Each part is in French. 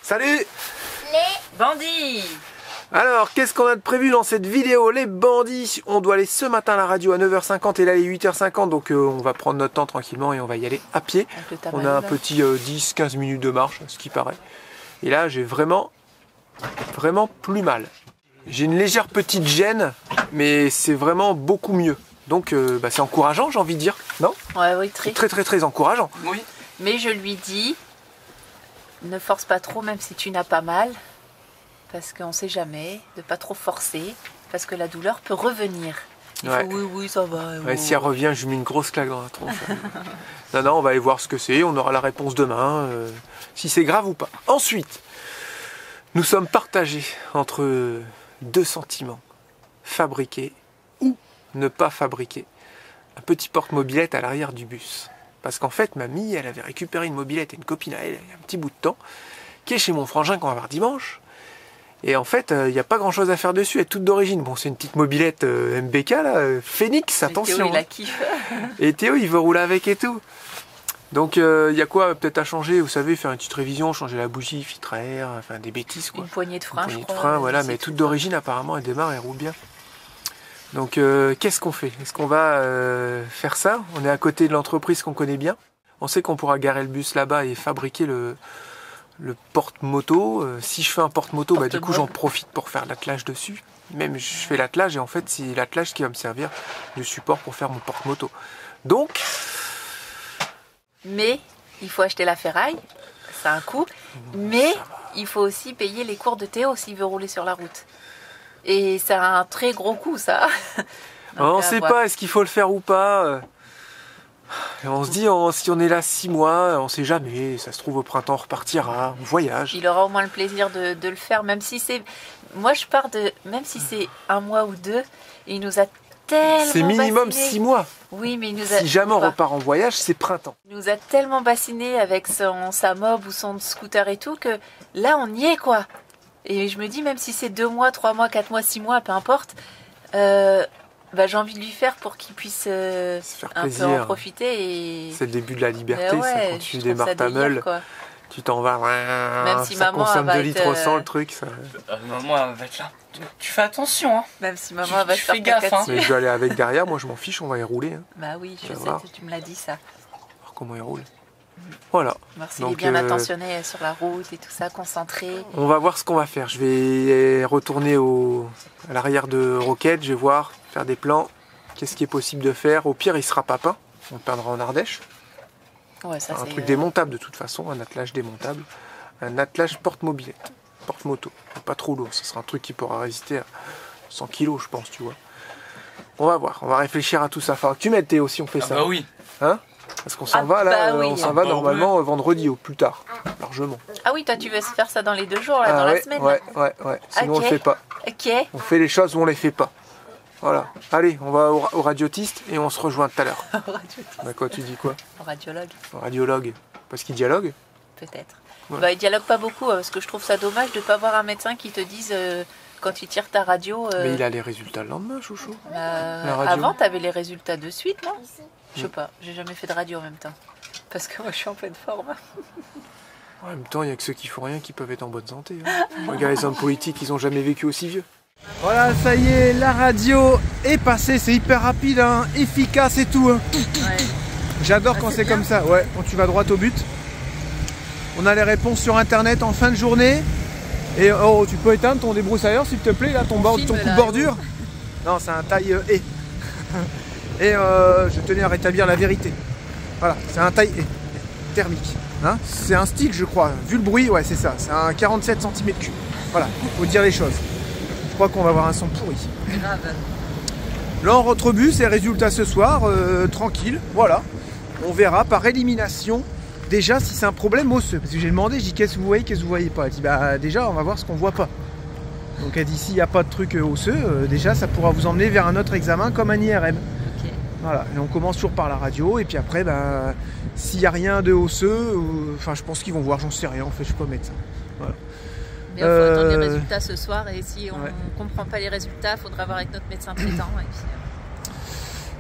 Salut Les bandits. Alors, qu'est-ce qu'on a de prévu dans cette vidéo? Les bandits, on doit aller ce matin à la radio à 9h50 et là il est 8h50, donc on va prendre notre temps tranquillement et on va y aller à pied. On a un petit 10-15 minutes de marche, ce qui paraît. Et là, j'ai vraiment plus mal. J'ai une légère petite gêne, mais c'est vraiment beaucoup mieux. Donc c'est encourageant, j'ai envie de dire, non? Ouais, oui, très encourageant. Oui. Mais je lui dis, ne force pas trop, même si tu n'as pas mal, parce qu'on ne sait jamais, de pas trop forcer, parce que la douleur peut revenir. Il faut, oui, ça va. Ouais, si elle revient, je lui mets une grosse claque dans la tronche. Non, on va aller voir ce que c'est, on aura la réponse demain, si c'est grave ou pas. Ensuite, nous sommes partagés entre deux sentiments, fabriquer ou ne pas fabriquer un petit porte-mobilette à l'arrière du bus. Parce qu'en fait, mamie, elle avait récupéré une mobilette et une copine à elle, il y a un petit bout de temps, qui est chez mon frangin qu'on va voir dimanche. Et en fait, il n'y a pas grand chose à faire dessus, elle est toute d'origine. Bon, c'est une petite mobilette MBK, là, Phoenix, attention. Théo, il la kiffe. Et Théo, il veut rouler avec et tout. Donc, il y a quoi peut-être à changer, vous savez, faire une petite révision, changer la bougie, filtre à air, enfin des bêtises, quoi. Une poignée de frein, je crois. Voilà, mais toute d'origine, apparemment, elle démarre, elle roule bien. Donc, qu'est-ce qu'on fait? Est-ce qu'on va faire ça? On est à côté de l'entreprise qu'on connaît bien. On sait qu'on pourra garer le bus là-bas et fabriquer le porte-moto. Si je fais un porte-moto, du coup j'en profite pour faire l'attelage dessus. Même je fais l'attelage et en fait c'est l'attelage qui va me servir de support pour faire mon porte-moto. Donc... Mais il faut acheter la ferraille, ça a un coût. Mais il faut aussi payer les cours de Théo s'il veut rouler sur la route. Et ça a un très gros coût, ça. Donc, on ne sait pas, est-ce qu'il faut le faire ou pas. Et on se dit, si on est là 6 mois, on ne sait jamais, ça se trouve au printemps on repartira, on voyage. Il aura au moins le plaisir de le faire, même si c'est... Moi je pars de... Même si c'est 1 mois ou 2, il nous a tellement c'est minimum bassiné. 6 mois. Oui, mais il nous a... Si jamais on repart en voyage, c'est printemps. Il nous a tellement bassiné avec sa mob ou son scooter et tout, que là on y est quoi. Et je me dis, même si c'est 2 mois, 3 mois, 4 mois, 6 mois, peu importe... j'ai envie de lui faire pour qu'il puisse se faire un peu en profiter. Et... c'est le début de la liberté, ça, quand tu démarres ta meule, tu t'en vas, même si ça maman consomme va 2 litres au 100 le truc. Ça... maman elle va être là. Tu fais attention, hein. Même si maman va te faire gaffe, hein. Mais je vais aller avec derrière, moi je m'en fiche, on va y rouler. Hein. Bah oui, je sais que tu me l'as dit ça. Alors comment il roule. Voilà. Merci, il est bien attentionné sur la route et tout ça, concentré. On va voir ce qu'on va faire. Je vais retourner à l'arrière de Roquette, je vais voir, faire des plans. Qu'est-ce qui est possible de faire? Au pire, il sera pas peint. On le peindra en Ardèche. Ouais, ça, un truc démontable de toute façon, un attelage démontable. Un attelage porte-mobilette, porte-moto. Pas trop lourd, ce sera un truc qui pourra résister à 100 kg, je pense, tu vois. On va voir, on va réfléchir à tout ça. Enfin, tu m'aides Théo si on fait ça. Bah oui. Hein? Parce qu'on s'en va là, oui. on s'en va normalement vendredi au plus tard, largement. Ah oui, toi tu veux se faire ça dans les 2 jours, là, dans la semaine? Ouais. Sinon on le fait pas. Ok. On fait les choses ou on les fait pas. Voilà. Allez, on va au radiotiste et on se rejoint tout à l'heure. Bah quoi, tu dis quoi? Au radiologue. Au radiologue. Parce qu'il dialogue? Peut-être. Ouais. Bah, il dialogue pas beaucoup, parce que je trouve ça dommage de pas avoir un médecin qui te dise quand tu tires ta radio. Mais il a les résultats le lendemain, chouchou. Avant, tu avais les résultats de suite, non? Je sais pas, j'ai jamais fait de radio en même temps. Parce que moi je suis en pleine forme. En même temps, il n'y a que ceux qui font rien qui peuvent être en bonne santé. Hein. Regarde les hommes politiques, ils ont jamais vécu aussi vieux. Voilà, ça y est, la radio est passée, c'est hyper rapide, hein, efficace et tout. Hein. Ouais. J'adore quand c'est comme ça, ouais, quand tu vas droit au but. On a les réponses sur internet en fin de journée. Et oh, tu peux éteindre ton débroussailleur s'il te plaît, là, ton coup de bordure. Non, c'est un taille E. Et je tenais à rétablir la vérité. Voilà, c'est un taille E, thermique. Hein, c'est un stick, je crois. Vu le bruit, ouais, c'est ça. C'est un 47 cm3. Voilà, faut dire les choses. Je crois qu'on va avoir un son pourri. Grave. Là, on rentre au bus et résultat ce soir, tranquille. Voilà, on verra par élimination. Déjà, si c'est un problème osseux. Parce que j'ai demandé, je dis qu'est-ce que vous voyez, qu'est-ce que vous voyez pas. Elle dit, bah déjà, on va voir ce qu'on voit pas. Donc elle dit, s'il n'y a pas de truc osseux, déjà, ça pourra vous emmener vers un autre examen comme un IRM. Voilà, et on commence toujours par la radio, et puis après, s'il n'y a rien de osseux, enfin je pense qu'ils vont voir, j'en sais rien, en fait je suis pas médecin. Voilà. Mais il faut attendre les résultats ce soir, et si on ne comprend pas les résultats, il faudra voir avec notre médecin traitant. Et puis...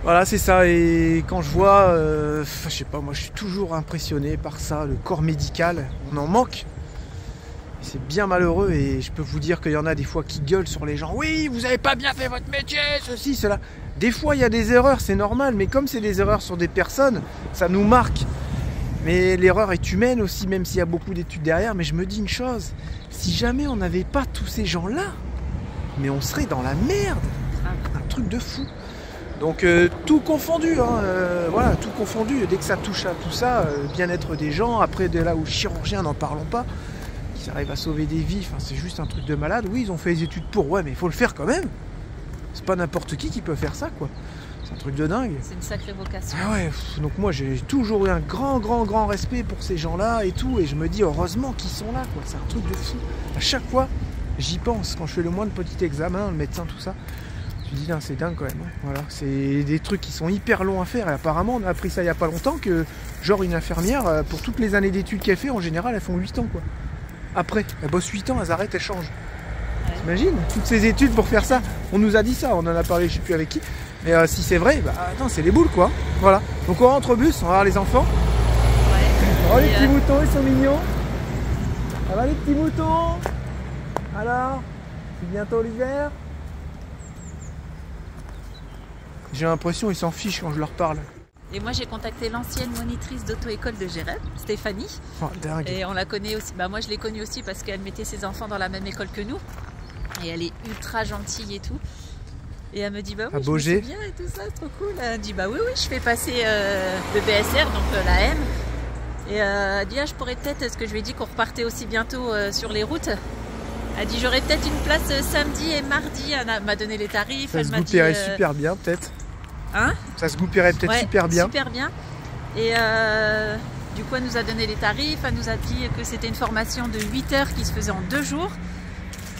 Voilà, c'est ça, et quand je vois, je sais pas, moi je suis toujours impressionné par ça, le corps médical, on en manque. C'est bien malheureux et je peux vous dire qu'il y en a des fois qui gueulent sur les gens. Oui, vous avez pas bien fait votre métier, ceci, cela. Des fois, il y a des erreurs, c'est normal, mais comme c'est des erreurs sur des personnes, ça nous marque. Mais l'erreur est humaine aussi, même s'il y a beaucoup d'études derrière. Mais je me dis une chose, si jamais on n'avait pas tous ces gens-là, mais on serait dans la merde. Un truc de fou. Donc tout confondu, hein, voilà, tout confondu. Dès que ça touche à tout ça, bien-être des gens, après de là où chirurgiens, n'en parlons pas, qui arrivent à sauver des vies, c'est juste un truc de malade. Oui, ils ont fait des études pour, ouais, mais il faut le faire quand même. C'est pas n'importe qui peut faire ça, quoi. C'est un truc de dingue. C'est une sacrée vocation. Ah ouais, donc moi j'ai toujours eu un grand respect pour ces gens-là et tout, et je me dis heureusement qu'ils sont là, quoi. C'est un truc de fou. À chaque fois, j'y pense quand je fais le moindre petit examen, le médecin, tout ça. Je me dis, c'est dingue quand même. Hein. Voilà, c'est des trucs qui sont hyper longs à faire, et apparemment on a appris ça il y a pas longtemps que genre une infirmière, pour toutes les années d'études qu'elle fait, en général elles font 8 ans, quoi. Après, elles bossent 8 ans, elles arrêtent, elles changent. Ouais. T'imagines toutes ces études pour faire ça? On nous a dit ça, on en a parlé, je sais plus avec qui. Mais si c'est vrai, bah attends, c'est les boules, quoi. Voilà. Donc on rentre au bus, on va voir les enfants. Ouais. Oh, les petits moutons, ils sont mignons. Ça va les petits moutons? Alors, c'est bientôt l'hiver? J'ai l'impression qu'ils s'en fichent quand je leur parle. Et moi j'ai contacté l'ancienne monitrice d'auto-école de Gérève, Stéphanie. Oh, dingue. Et on la connaît aussi. Bah, moi je l'ai connue aussi parce qu'elle mettait ses enfants dans la même école que nous. Et elle est ultra gentille et tout. Et elle me dit bah oui, je me souviens et tout ça, c'est trop cool. Elle dit bah oui, je fais passer le BSR, donc la M. Et elle dit je pourrais peut-être, parce que je lui ai dit qu'on repartait aussi bientôt sur les routes. Elle dit j'aurais peut-être une place samedi et mardi. Elle m'a donné les tarifs. Ça se goupillerait super bien peut-être. Hein? Ça se goupillerait peut-être super bien. Super bien. Et du coup, elle nous a donné les tarifs. Elle nous a dit que c'était une formation de 8 heures qui se faisait en 2 jours.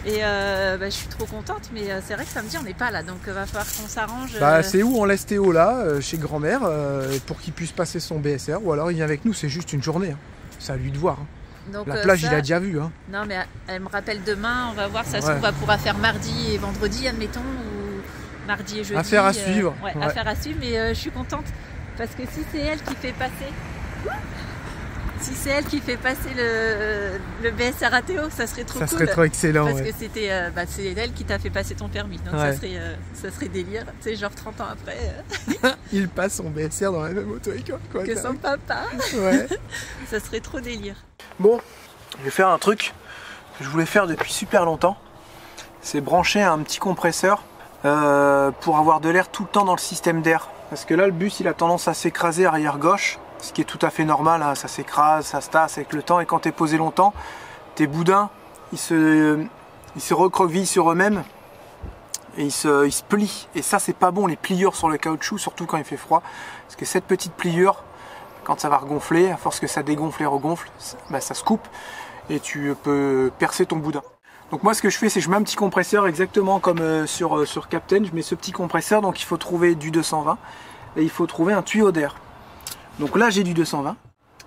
Et je suis trop contente, mais c'est vrai que samedi, on n'est pas là. Donc, il va falloir qu'on s'arrange. C'est où on laisse Théo là, chez grand-mère, pour qu'il puisse passer son BSR. Ou alors il vient avec nous, c'est juste une journée. Hein. C'est à lui de voir. Hein. Donc, la plage, il a déjà vu. Hein. Non, mais elle me rappelle demain. On va voir. Ça se trouve, on pourra faire mardi et vendredi, admettons. Mardi et jeudi. Affaire à suivre. Affaire à suivre, mais je suis contente parce que si c'est elle qui fait passer, le BSR à Théo, ça serait trop cool. Ça serait trop excellent. Parce que c'était, c'est elle qui t'a fait passer ton permis, donc ça serait délire. Tu sais, genre 30 ans après. Il passe son BSR dans la même auto-école, quoi. Que son papa. Ouais. Ça serait trop délire. Bon, je vais faire un truc que je voulais faire depuis super longtemps. C'est brancher un petit compresseur. Pour avoir de l'air tout le temps dans le système d'air. Parce que là, le bus, il a tendance à s'écraser arrière gauche, ce qui est tout à fait normal, hein. Ça s'écrase, ça se tasse avec le temps, et quand tu es posé longtemps, tes boudins, ils se recroquevillent sur eux-mêmes, et ils se plient. Et ça, c'est pas bon, les pliures sur le caoutchouc, surtout quand il fait froid. Parce que cette petite pliure, quand ça va regonfler, à force que ça dégonfle et regonfle, ça se coupe, et tu peux percer ton boudin. Donc moi ce que je fais, c'est que je mets un petit compresseur exactement comme sur Captain. Je mets ce petit compresseur, donc il faut trouver du 220 et il faut trouver un tuyau d'air. Donc là j'ai du 220,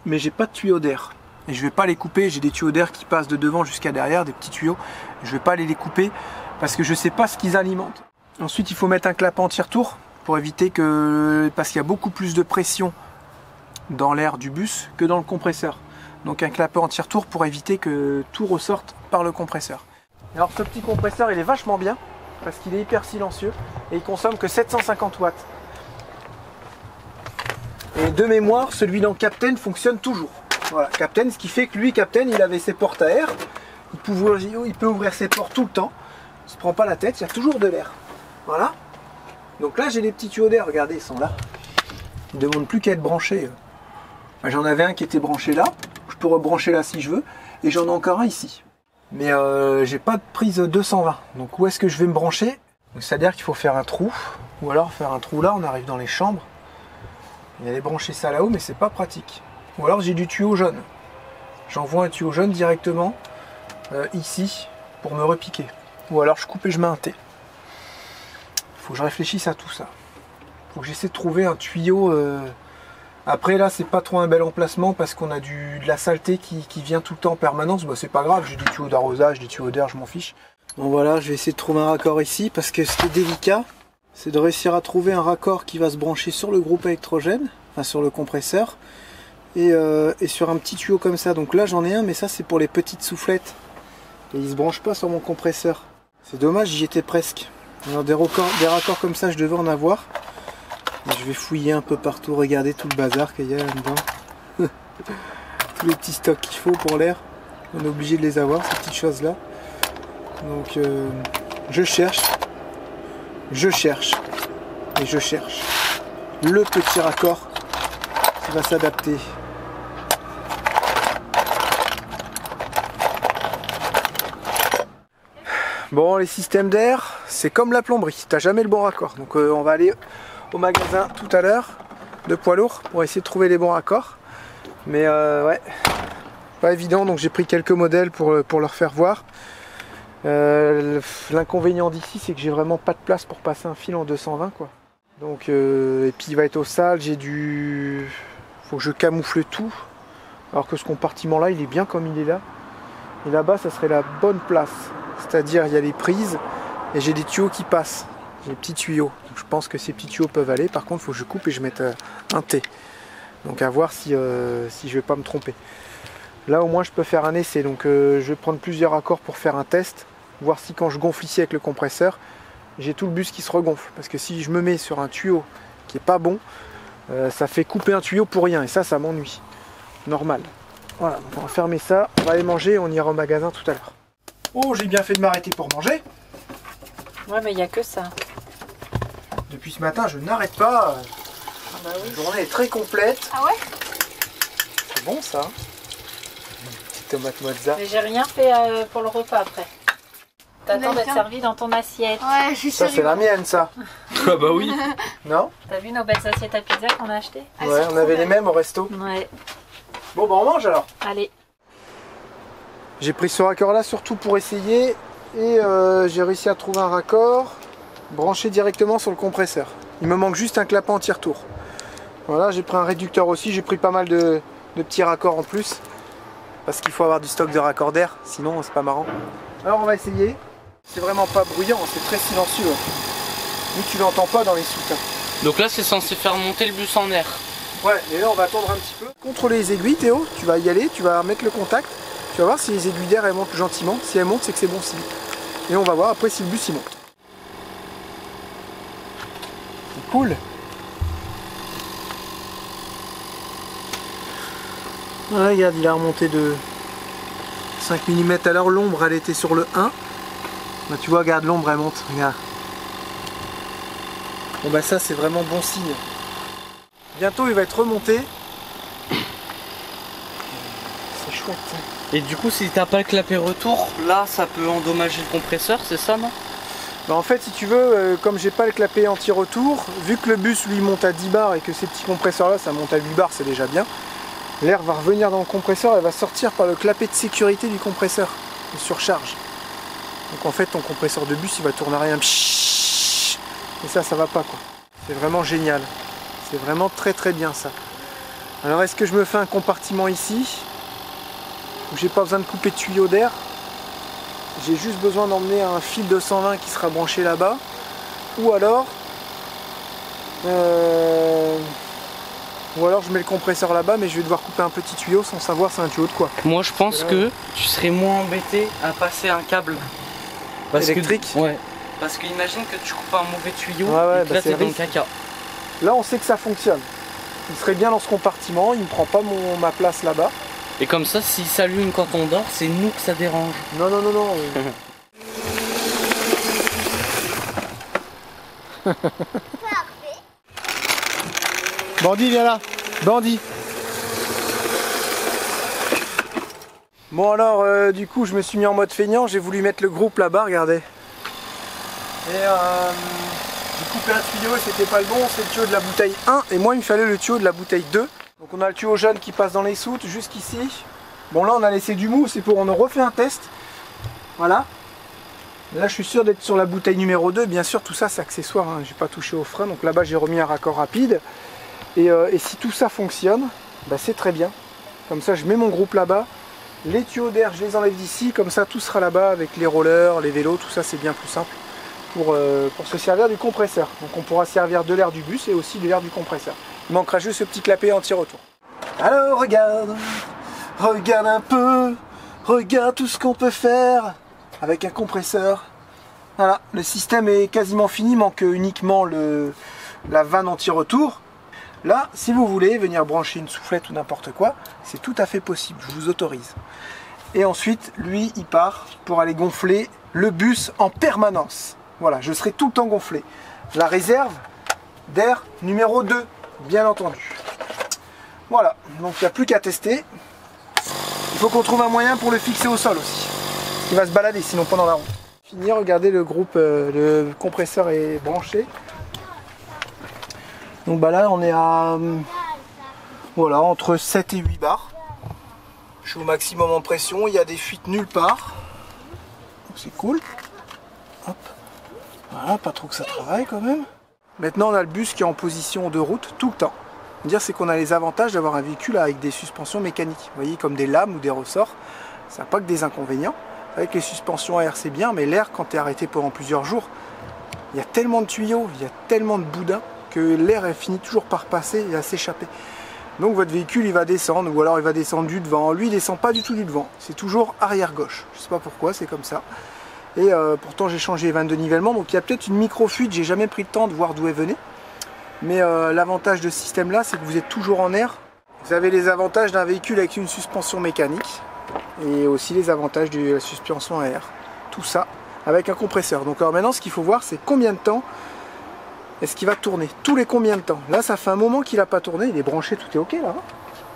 mais j'ai pas de tuyau d'air. Et je vais pas les couper, j'ai des tuyaux d'air qui passent de devant jusqu'à derrière, des petits tuyaux. Je vais pas aller les couper parce que je sais pas ce qu'ils alimentent. Ensuite il faut mettre un clapet anti-retour pour éviter que... parce qu'il y a beaucoup plus de pression dans l'air du bus que dans le compresseur. Donc un clapet anti-retour pour éviter que tout ressorte par le compresseur. Alors ce petit compresseur il est vachement bien parce qu'il est hyper silencieux et il consomme que 750 watts. Et de mémoire, celui dans Captain fonctionne toujours. Voilà, Captain, ce qui fait que lui, Captain, il avait ses portes à air. Il peut ouvrir ses portes tout le temps. Il ne se prend pas la tête, il y a toujours de l'air. Voilà. Donc là j'ai des petits tuyaux d'air, regardez, ils sont là. Ils ne demandent plus qu'à être branchés. J'en avais un qui était branché là. Je peux rebrancher là si je veux. Et j'en ai encore un ici. Mais j'ai pas de prise 220. Donc où est-ce que je vais me brancher? C'est-à-dire qu'il faut faire un trou. Ou alors faire un trou là, on arrive dans les chambres. Il y aller brancher ça là-haut, mais c'est pas pratique. Ou alors j'ai du tuyau jaune. J'envoie un tuyau jaune directement ici pour me repiquer. Ou alors je coupe et je mets un T. Faut que je réfléchisse à tout ça. Faut que j'essaie de trouver un tuyau. Après là c'est pas trop un bel emplacement parce qu'on a de la saleté qui vient tout le temps en permanence. Bah, c'est pas grave, j'ai des tuyaux d'arrosage, des tuyaux d'air, je m'en fiche. Bon voilà, je vais essayer de trouver un raccord ici parce que ce qui est délicat, c'est de réussir à trouver un raccord qui va se brancher sur le groupe électrogène, enfin sur le compresseur, et sur un petit tuyau comme ça. Donc là j'en ai un, mais ça c'est pour les petites soufflettes. et il se branche pas sur mon compresseur. C'est dommage, j'y étais presque. Alors des raccords comme ça, je devais en avoir. Et je vais fouiller un peu partout, regarder tout le bazar qu'il y a là-dedans. Tous les petits stocks qu'il faut pour l'air. On est obligé de les avoir, ces petites choses-là. Donc je cherche. Et je cherche. Le petit raccord qui va s'adapter. Bon, les systèmes d'air, c'est comme la plomberie, t'as jamais le bon raccord. Donc on va aller au magasin tout à l'heure de poids lourd pour essayer de trouver les bons raccords. Mais ouais, pas évident, donc j'ai pris quelques modèles pour leur faire voir. L'inconvénient d'ici, c'est que j'ai vraiment pas de place pour passer un fil en 220 quoi. Donc et puis il va être au sale, faut que je camoufle tout. Alors que ce compartiment là, il est bien comme il est là. Et là-bas, ça serait la bonne place. C'est-à-dire, il y a les prises et j'ai des tuyaux qui passent. J'ai des petits tuyaux. Donc, je pense que ces petits tuyaux peuvent aller. Par contre, il faut que je coupe et je mette un T. Donc à voir si je vais pas me tromper. Là, au moins, je peux faire un essai. Donc je vais prendre plusieurs raccords pour faire un test. Voir si quand je gonfle ici avec le compresseur, j'ai tout le bus qui se regonfle. Parce que si je me mets sur un tuyau qui est pas bon, ça fait couper un tuyau pour rien. Et ça m'ennuie. Normal. Voilà, donc on va fermer ça. On va aller manger et on ira au magasin tout à l'heure. Oh, j'ai bien fait de m'arrêter pour manger. Ouais, mais il n'y a que ça. Depuis ce matin, je n'arrête pas. Ah bah oui. La journée est très complète. Ah ouais? C'est bon ça. Une petite tomate mozza. Mais j'ai rien fait pour le repas après. T'attends d'être servi dans ton assiette. Ouais, je suis Ça, c'est la mienne, ça. Ah bah oui. Non? T'as vu nos belles assiettes à pizza qu'on a achetées? Ouais, on avait les mêmes au resto. Ouais. Bon, bah on mange alors. Allez. J'ai pris ce raccord là surtout pour essayer. Et j'ai réussi à trouver un raccord branché directement sur le compresseur. Il me manque juste un clapet anti-retour. Voilà, j'ai pris un réducteur aussi. J'ai pris pas mal de petits raccords en plus. Parce qu'il faut avoir du stock de raccords d'air. Sinon, c'est pas marrant. Alors, on va essayer. C'est vraiment pas bruyant, c'est très silencieux. Ni tu l'entends pas dans les soutes. Donc là, c'est censé faire monter le bus en air. Ouais, et là, on va attendre un petit peu. Contrôler les aiguilles, Théo. Tu vas y aller, tu vas mettre le contact. Tu vas voir si les aiguilles d'air elles montent gentiment. Si elles montent, c'est que c'est bon signe. Et on va voir après si le bus il monte. C'est cool. Ah, regarde, il a remonté de 5 mm à l'heure. L'ombre, elle était sur le 1. Bah, tu vois, regarde, l'ombre, elle monte. Regarde. Bon, bah, ça, c'est vraiment bon signe. Bientôt, il va être remonté. C'est chouette. Et du coup, si t'as pas le clapet retour, là, ça peut endommager le compresseur, c'est ça, non? Bah en fait, si tu veux, comme j'ai pas le clapet anti-retour, vu que le bus lui monte à 10 bars et que ces petits compresseurs là ça monte à 8 bars, c'est déjà bien, l'air va revenir dans le compresseur et va sortir par le clapet de sécurité du compresseur, de surcharge. Donc en fait, ton compresseur de bus il va tourner à rien, et ça va pas quoi. C'est vraiment génial, c'est vraiment très très bien ça. Alors est-ce que je me fais un compartiment ici où j'ai pas besoin de couper de tuyau d'air? J'ai juste besoin d'emmener un fil de 120 qui sera branché là-bas. Ou alors je mets le compresseur là-bas, mais je vais devoir couper un petit tuyau sans savoir c'est un tuyau de quoi. Moi, je pense que tu serais moins embêté à passer un câble électrique. Ouais. Parce que imagine que tu coupes un mauvais tuyau Ouais, et que là t'es dans le caca. Là, on sait que ça fonctionne. Il serait bien dans ce compartiment, il ne prend pas ma place là-bas. Et comme ça, s'il s'allume quand on dort, c'est nous que ça dérange. Non. Bandit, viens là. Bandit. Bon alors, du coup, je me suis mis en mode feignant. J'ai voulu mettre le groupe là-bas, regardez. Et j'ai coupé un tuyau et c'était pas le bon. C'est le tuyau de la bouteille 1. Et moi, il me fallait le tuyau de la bouteille 2. Donc on a le tuyau jaune qui passe dans les soutes jusqu'ici. Bon là on a laissé du mou, on a refait un test. Voilà. Là je suis sûr d'être sur la bouteille numéro 2. Bien sûr tout ça c'est accessoire, hein. J'ai pas touché au frein. Donc là-bas j'ai remis un raccord rapide. Et si tout ça fonctionne, bah, c'est très bien. Comme ça je mets mon groupe là-bas. Les tuyaux d'air je les enlève d'ici. Comme ça tout sera là-bas avec les rollers, les vélos, tout ça c'est bien plus simple. Pour se servir du compresseur. Donc on pourra servir de l'air du bus et aussi de l'air du compresseur. Il manquera juste ce petit clapet anti-retour. Alors regarde un peu, regarde tout ce qu'on peut faire avec un compresseur. Voilà, le système est quasiment fini, il manque uniquement la vanne anti-retour. Là, si vous voulez venir brancher une soufflette ou n'importe quoi, c'est tout à fait possible, je vous autorise. Et ensuite, lui, il part pour aller gonfler le bus en permanence. Voilà, je serai tout le temps gonflé. La réserve d'air numéro 2, bien entendu. Voilà, donc il n'y a plus qu'à tester. Il faut qu'on trouve un moyen pour le fixer au sol aussi. Il va se balader sinon pendant la route. Fini, regardez le groupe, le compresseur est branché. Donc bah là on est à voilà, entre 7 et 8 bars. Je suis au maximum en pression, il y a des fuites nulle part. C'est cool. Hop. Voilà, pas trop que ça travaille quand même. Maintenant on a le bus qui est en position de route tout le temps. Dire c'est qu'on a les avantages d'avoir un véhicule avec des suspensions mécaniques. Vous voyez, comme des lames ou des ressorts. Ça n'a pas que des inconvénients. Avec les suspensions à air c'est bien, mais l'air quand tu es arrêté pendant plusieurs jours, il y a tellement de tuyaux, il y a tellement de boudins que l'air finit toujours par passer et à s'échapper. Donc votre véhicule il va descendre, ou alors il va descendre du devant. Lui il descend pas du tout du devant, c'est toujours arrière gauche. Je sais pas pourquoi, c'est comme ça. Et pourtant j'ai changé les vannes de nivellement, donc il y a peut-être une micro-fuite, j'ai jamais pris le temps de voir d'où elle venait. Mais l'avantage de ce système là, c'est que vous êtes toujours en air. Vous avez les avantages d'un véhicule avec une suspension mécanique et aussi les avantages de la suspension à air. Tout ça avec un compresseur. Donc alors maintenant ce qu'il faut voir c'est combien de temps est-ce qu'il va tourner. Tous les combien de temps. Là ça fait un moment qu'il n'a pas tourné, il est branché, tout est ok là.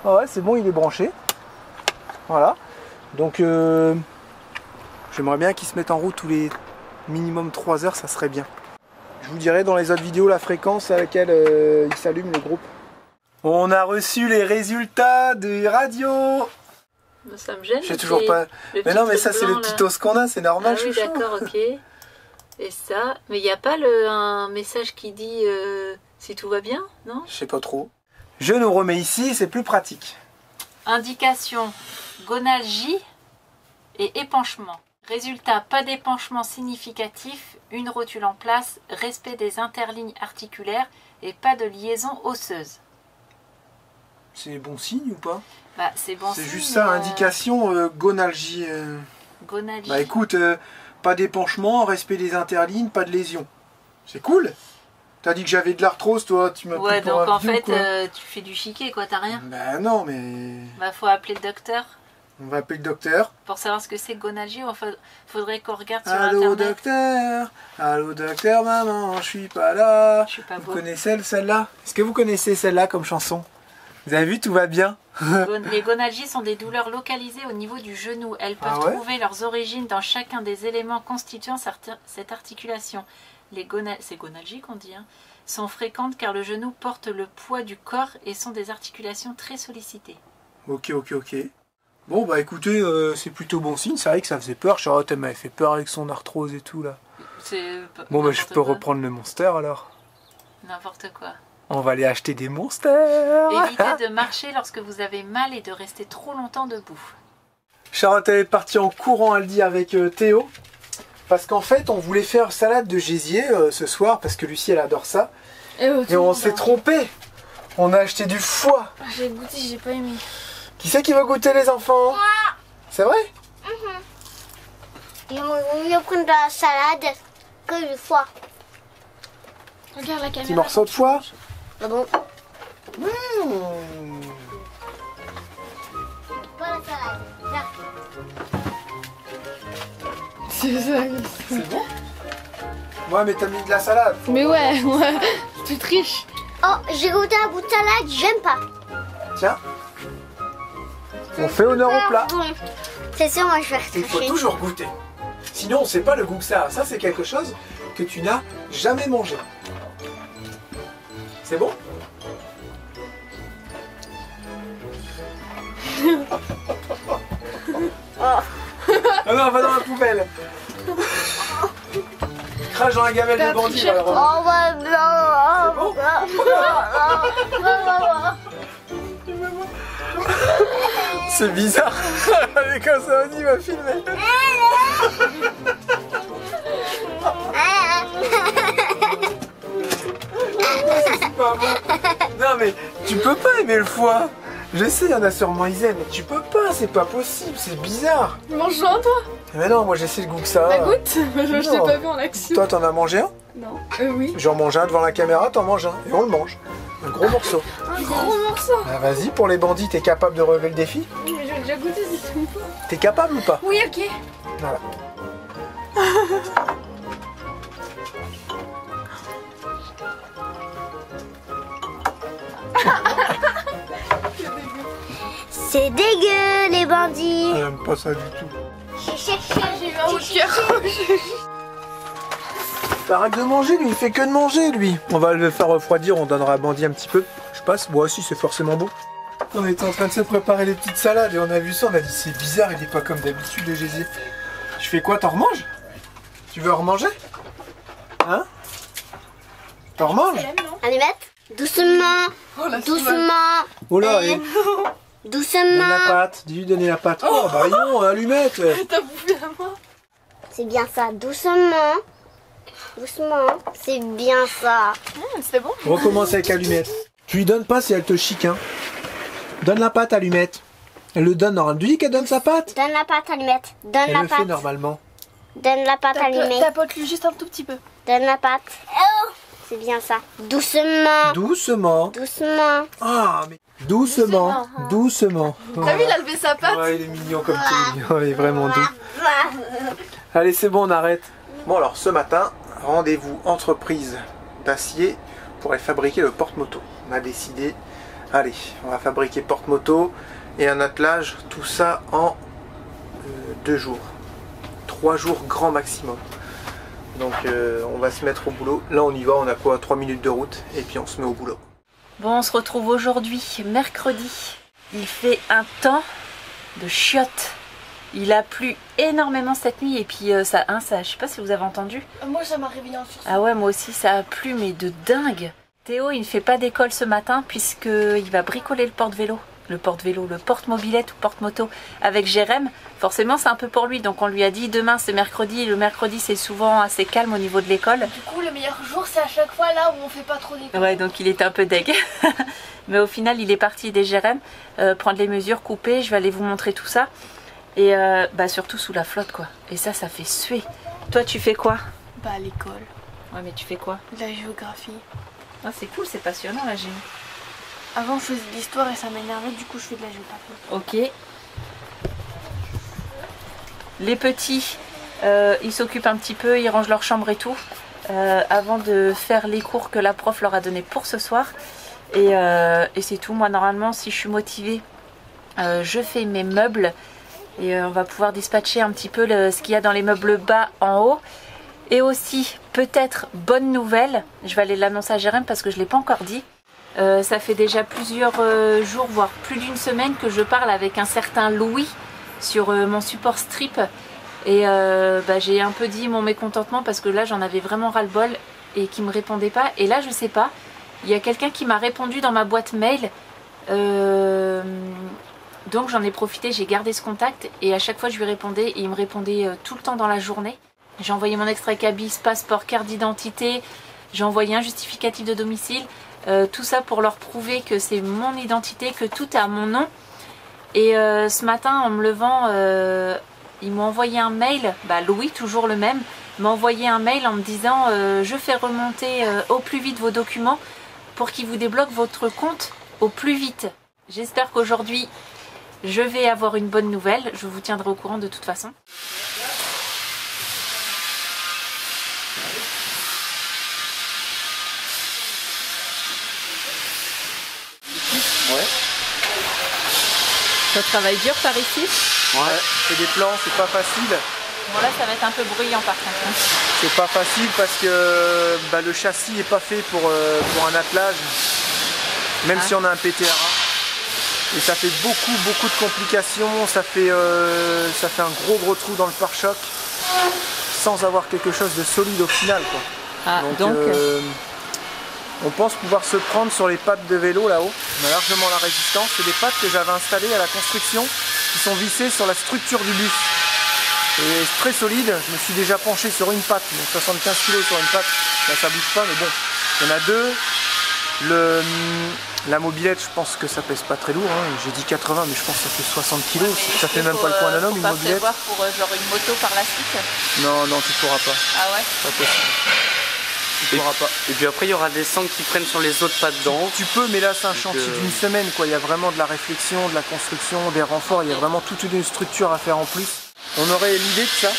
Ah ouais c'est bon, il est branché. Voilà. Donc j'aimerais bien qu'il se mette en route tous les minimum 3 heures, ça serait bien. Je vous dirai dans les autres vidéos la fréquence à laquelle il s'allume le groupe. On a reçu les résultats de radio. Ça me gêne. J'ai toujours pas. Mais non, mais ça c'est le petit os qu'on a, c'est normal. Ah oui, d'accord, ok. Et ça, mais il n'y a pas un message qui dit si tout va bien, non? Je sais pas trop. Je nous remets ici, c'est plus pratique. Indication gonalgie et épanchement. Résultat, pas d'épanchement significatif, une rotule en place, respect des interlignes articulaires et pas de liaison osseuse. C'est bon signe ou pas? Bah, c'est bon signe. C'est juste ça, indication gonalgie. Gonalgie. Bah écoute, pas d'épanchement, respect des interlignes, pas de lésion. C'est cool. T'as dit que j'avais de l'arthrose, toi, tu m'as ouais, pris pour donc un en vieux, fait, tu fais du chiquet, quoi, t'as rien? Bah non, mais... Bah, faut appeler le docteur. On va appeler le docteur. Pour savoir ce que c'est gonalgie, faudrait qu'on regarde sur Allô internet. Allô docteur, maman, je suis pas là. Je suis pas Vous beau. connaissez celle-là? Est-ce que vous connaissez celle-là comme chanson? Vous avez vu, tout va bien. Les gonalgies sont des douleurs localisées au niveau du genou. Elles peuvent Ah ouais? trouver leurs origines dans chacun des éléments constituant cette articulation. C'est gonalgie qu'on dit, hein, sont fréquentes car le genou porte le poids du corps et sont des articulations très sollicitées. Ok. Bon bah écoutez, c'est plutôt bon signe. C'est vrai que ça faisait peur. Charlotte elle m'avait fait peur avec son arthrose et tout là. Bon bah je peux reprendre le Monster alors. N'importe quoi. On va aller acheter des Monsters. Évitez de marcher lorsque vous avez mal et de rester trop longtemps debout. Charlotte elle est partie en courant, elle dit, avec Théo. Parce qu'en fait on voulait faire salade de gésier ce soir parce que Lucie elle adore ça. Et on s'est trompé. On a acheté du foie. J'ai goûté, j'ai pas aimé. Qui c'est qui va goûter les enfants? C'est vrai? Il vaut mieux prendre de la salade que du foie. Regarde la caméra. Petit morceau de foie. Ah bon? Pas la salade. Là. C'est ça. C'est bon? Ouais mais t'as mis de la salade. Mais ouais, tu triches. Oh, j'ai goûté un bout de salade, j'aime pas. Tiens. On fait honneur au plat. Bon. C'est sûr, moi je vais Il faut retoucher. toujours goûter. Sinon on sait pas le goût que ça a. Ça c'est quelque chose que tu n'as jamais mangé. C'est bon? Ah non, va dans la poubelle. Crache dans la gamelle de bandit. Oh, bah, non. C'est bizarre. Mais comme ça, on y va filmer. C'est pas bon. Non mais tu peux pas aimer le foie. Je sais, il y en a sûrement ils aiment, mais tu peux pas, c'est pas possible, c'est bizarre. Mange-en toi. Mais non, moi j'ai essayé le goût que ça a. Bah goûte. Je t'ai Non. pas vu en action. Toi, t'en as mangé un? Non. Oui. J'en mange un devant la caméra, t'en manges un. Et on le mange. Un gros morceau. Un gros morceau. Ah, vas-y, pour les bandits, t'es capable de relever le défi? Oui, mais j'ai déjà goûté, c'est tout. T'es capable ou pas? Oui, ok. Voilà. C'est dégueu, les bandits. J'aime pas ça du tout. J'ai eu un haut de cœur. Arrête de manger, lui, il fait que de manger, lui. On va le faire refroidir, on donnera à Bandit un petit peu. Je passe, moi aussi, c'est forcément beau. On était en train de se préparer les petites salades et on a vu ça, on a dit c'est bizarre, il est pas comme d'habitude le gésier. Je fais quoi, t'en remanges? Tu veux en remanger? Hein? T'en remanges? Allumette. Doucement. Oh la Doucement. Oh là, Et- et Doucement. donne la pâte, dis-lui de donner la pâte. Oh bah non, allumette. T'as bouffé la main. C'est bien ça. Doucement. Doucement. C'est bien ça. C'était bon. Recommence avec allumette. Tu lui donnes pas si elle te chique, hein. Donne la pâte, allumette. Elle le donne normalement. Tu dis qu'elle donne sa pâte? Donne la pâte, allumette. Donne Elle la le fait pâte. normalement. Donne la pâte, allumette. Tapote-lui juste un tout petit peu. Donne la pâte. C'est bien ça. Doucement. Doucement. Doucement. Ah, mais doucement. Doucement. T'as vu, il a levé sa patte. Ouais, il est mignon comme tout. Oh, il est vraiment doux. Allez, c'est bon, on arrête. Bon, alors ce matin, rendez-vous entreprise d'acier pour aller fabriquer le porte-moto. On a décidé, allez, on va fabriquer porte-moto et un attelage, tout ça en 2 jours. 3 jours grand maximum. Donc on va se mettre au boulot. Là on y va, on a quoi, 3 minutes de route et puis on se met au boulot. Bon, on se retrouve aujourd'hui, mercredi. Il fait un temps de chiottes. Il a plu énormément cette nuit et puis ça, je sais pas si vous avez entendu. Moi, ça m'a réveillé en sursaut. Ah ouais, moi aussi ça a plu, mais de dingue. Théo, il ne fait pas d'école ce matin puisqu'il va bricoler le porte-vélo. Le porte-mobilette ou porte-moto avec Jérém. Forcément, c'est un peu pour lui. Donc on lui a dit demain c'est mercredi. Le mercredi, c'est souvent assez calme au niveau de l'école. Du coup, le meilleur jour, c'est à chaque fois là où on fait pas trop d'école. Ouais, donc il était un peu deg. Mais au final, il est parti des Jérém prendre les mesures, couper. Je vais aller vous montrer tout ça. Et surtout sous la flotte, quoi. Et ça fait suer. Toi, tu fais quoi? Bah, à l'école. Ouais, mais tu fais quoi? De la géographie. Ah, c'est cool, c'est passionnant la géo. Avant, je faisais de l'histoire et ça m'énervait, du coup, je fais de la géographie. Ok. Les petits, ils s'occupent un petit peu, ils rangent leur chambre et tout, avant de faire les cours que la prof leur a donné pour ce soir. Et c'est tout. Moi, normalement, si je suis motivée, je fais mes meubles et on va pouvoir dispatcher un petit peu ce qu'il y a dans les meubles bas en haut. Et aussi, peut-être, bonne nouvelle, je vais aller l'annoncer à Jérém parce que je ne l'ai pas encore dit. Ça fait déjà plusieurs jours, voire plus d'une semaine que je parle avec un certain Louis sur mon support strip. Et j'ai un peu dit mon mécontentement parce que là j'en avais vraiment ras-le-bol et qui me répondait pas. Et là je sais pas, il y a quelqu'un qui m'a répondu dans ma boîte mail. Donc j'en ai profité, j'ai gardé ce contact et à chaque fois je lui répondais et il me répondait tout le temps dans la journée. J'ai envoyé mon extrait cabis, passeport, carte d'identité, j'ai envoyé un justificatif de domicile. Tout ça pour leur prouver que c'est mon identité, que tout est à mon nom. Et ce matin, en me levant, ils m'ont envoyé un mail, Louis, toujours le même, m'a envoyé un mail en me disant je fais remonter au plus vite vos documents pour qu'ils vous débloquent votre compte au plus vite. J'espère qu'aujourd'hui, je vais avoir une bonne nouvelle. Je vous tiendrai au courant de toute façon. Ouais. Ça travaille dur par ici. Ouais. C'est des plans, c'est pas facile. Bon là ça va être un peu bruyant par contre. C'est pas facile parce que le châssis n'est pas fait pour un attelage, même si on a un PTRA. Et ça fait beaucoup de complications, ça fait un gros trou dans le pare-choc sans avoir quelque chose de solide au final, quoi. Ah, donc on pense pouvoir se prendre sur les pattes de vélo là-haut. On a largement la résistance. C'est des pattes que j'avais installées à la construction qui sont vissées sur la structure du bus. Et c'est très solide. Je me suis déjà penché sur une patte, donc 75 kg sur une patte. Là ça bouge pas, mais bon. Il y en a deux. La mobilette, je pense que ça pèse pas très lourd. Hein. J'ai dit 80, mais je pense que ça fait 60 kg. Ça fait même pas le poids d'un homme, une mobilette. Tu vas pour genre une moto par la suite? Non, non, tu pourras pas. Ah ouais? Pas possible. Tu pourras pas. Et puis après, il y aura des sangles qui prennent sur les autres pas dedans. Tu peux, mais là, c'est un chantier d'une semaine, quoi. Il y a vraiment de la réflexion, de la construction, des renforts. Il y a vraiment toute une structure à faire en plus. On aurait l'idée de ça.